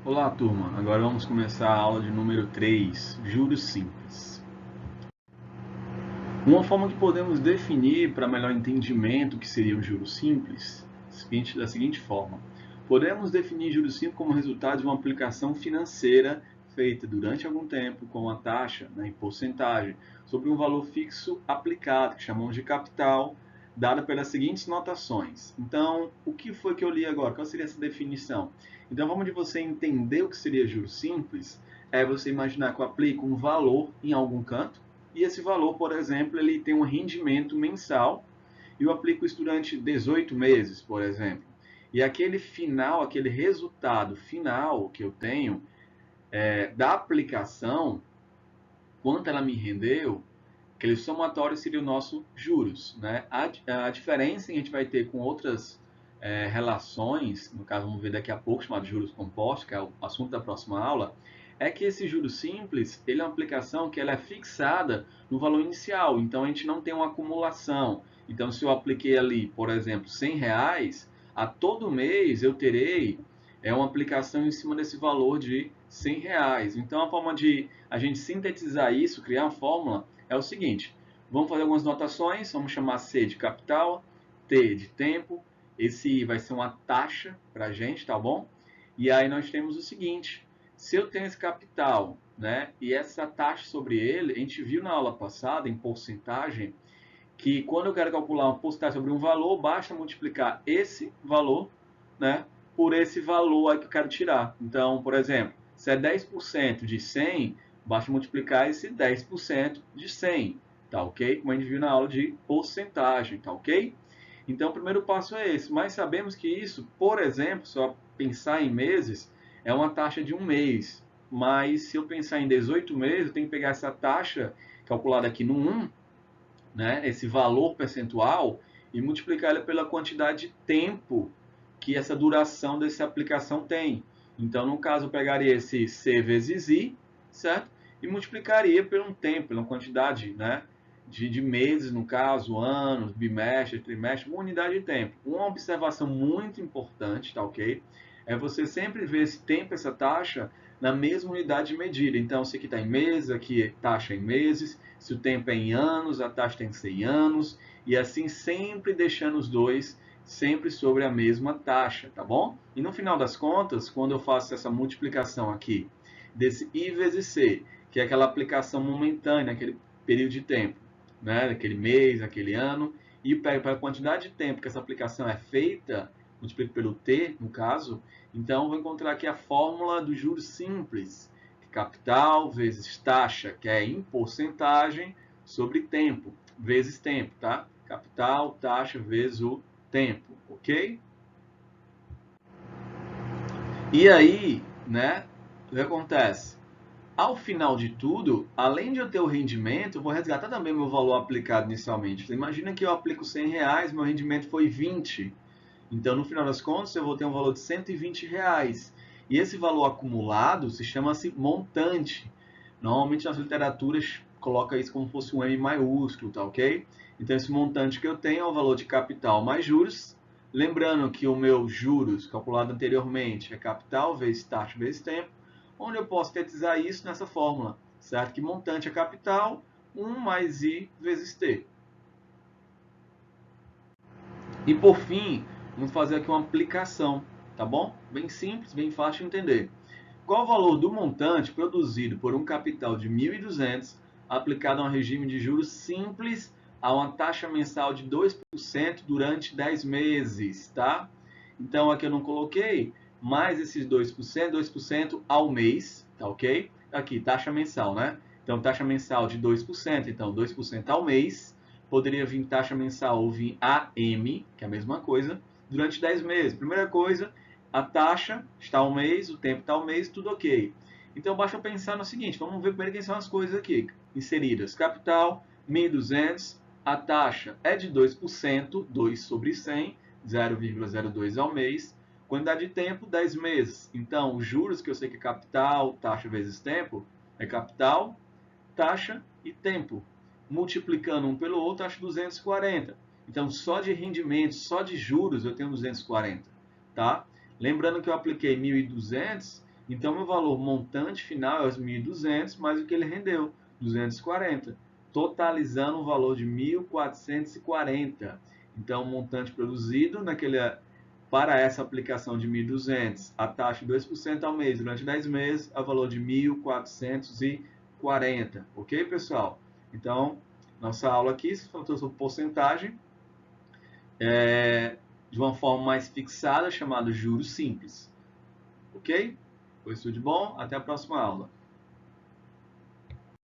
Olá, turma. Agora vamos começar a aula de número 3, juros simples. Uma forma que podemos definir para melhor entendimento o que seria um juro simples, da seguinte forma. Podemos definir juros simples como resultado de uma aplicação financeira feita durante algum tempo com uma taxa, em porcentagem, sobre um valor fixo aplicado, que chamamos de capital, dada pelas seguintes notações. Então, o que foi que eu li agora? Qual seria essa definição? Então, vamos de você entender o que seria juros simples, é você imaginar que eu aplico um valor em algum canto, e esse valor, por exemplo, ele tem um rendimento mensal, e eu aplico isso durante 18 meses, por exemplo. E aquele final, aquele resultado final que eu tenho da aplicação, quanto ela me rendeu, aquele somatório seria o nosso juros. Né? A diferença que a gente vai ter com outras relações, no caso vamos ver daqui a pouco, chamado juros compostos, que é o assunto da próxima aula, é que esse juros simples, ele é uma aplicação que ela é fixada no valor inicial, então a gente não tem uma acumulação. Então se eu apliquei ali, por exemplo, R$ 100, a todo mês eu terei uma aplicação em cima desse valor de R$ 100. Então a forma de a gente sintetizar isso, criar uma fórmula, é o seguinte: vamos fazer algumas notações, vamos chamar C de capital, T de tempo, esse vai ser uma taxa para a gente, tá bom? E aí nós temos o seguinte: se eu tenho esse capital, né, e essa taxa sobre ele, a gente viu na aula passada, em porcentagem, que quando eu quero calcular uma porcentagem sobre um valor, basta multiplicar esse valor, né, por esse valor aí que eu quero tirar. Então, por exemplo, se é 10% de 100, basta multiplicar esse 10% de 100, tá ok? Como a gente viu na aula de porcentagem, tá ok? Então, o primeiro passo é esse, mas sabemos que isso, por exemplo, só pensar em meses, é uma taxa de um mês. Mas se eu pensar em 18 meses, eu tenho que pegar essa taxa calculada aqui no 1, né, esse valor percentual, e multiplicar ele pela quantidade de tempo que essa duração dessa aplicação tem. Então, no caso, eu pegaria esse C vezes I, certo? E multiplicaria por um tempo, pela quantidade, né, de meses, no caso, anos, bimestre, trimestre, uma unidade de tempo. Uma observação muito importante, tá ok? É você sempre ver esse tempo, essa taxa, na mesma unidade de medida. Então, se aqui está em meses, aqui é taxa em meses. Se o tempo é em anos, a taxa tem que ser em anos. E assim, sempre deixando os dois sempre sobre a mesma taxa, tá bom? E no final das contas, quando eu faço essa multiplicação aqui, desse I vezes C, que é aquela aplicação momentânea, aquele período de tempo, né? Aquele mês, aquele ano, e pego para a quantidade de tempo que essa aplicação é feita, multiplico pelo T, no caso, então vou encontrar aqui a fórmula do juros simples, capital vezes taxa, que é em porcentagem, sobre tempo, vezes tempo, tá? Capital, taxa vezes o tempo, ok? E aí, né, o que acontece? Ao final de tudo, além de eu ter o rendimento, eu vou resgatar também meu valor aplicado inicialmente. Você imagina que eu aplico R$ 100, meu rendimento foi 20. Então, no final das contas, eu vou ter um valor de R$ 120. E esse valor acumulado se chama-se montante. Normalmente nas literaturas coloca isso como se fosse um M maiúsculo, tá ok? Então, esse montante que eu tenho é o valor de capital mais juros. Lembrando que o meu juros, calculado anteriormente, é capital vezes taxa vezes tempo, onde eu posso sintetizar isso nessa fórmula, certo? Que montante é capital, 1 mais I vezes T. E por fim, vamos fazer aqui uma aplicação, tá bom? Bem simples, bem fácil de entender. Qual o valor do montante produzido por um capital de 1.200 aplicado a um regime de juros simples a uma taxa mensal de 2% durante 10 meses, tá? Então aqui eu não coloquei mais esses 2% ao mês, tá ok? Aqui, taxa mensal, né? Então taxa mensal de 2%, então 2% ao mês. Poderia vir taxa mensal ou vir AM, que é a mesma coisa, durante 10 meses. Primeira coisa, a taxa está ao mês, o tempo está ao mês, tudo ok. Então basta pensar no seguinte, vamos ver primeiro quem são as coisas aqui inseridas. Capital, 1.200, a taxa é de 2%, 2 sobre 100, 0,02 ao mês. Quantidade de tempo, 10 meses. Então, os juros, que eu sei que é capital, taxa vezes tempo, é capital, taxa e tempo. Multiplicando um pelo outro, acho 240. Então, só de rendimento, só de juros, eu tenho 240. Tá? Lembrando que eu apliquei 1.200, Então, meu valor montante final é os 1.200 mais o que ele rendeu, 240, totalizando um valor de 1.440. Então, o montante produzido para essa aplicação de 1.200, a taxa de 2% ao mês durante 10 meses, a valor de 1.440. Ok, pessoal? Então, nossa aula aqui se tratou sobre porcentagem de uma forma mais fixada, chamada juros simples. Ok? Foi tudo de bom? Até a próxima aula.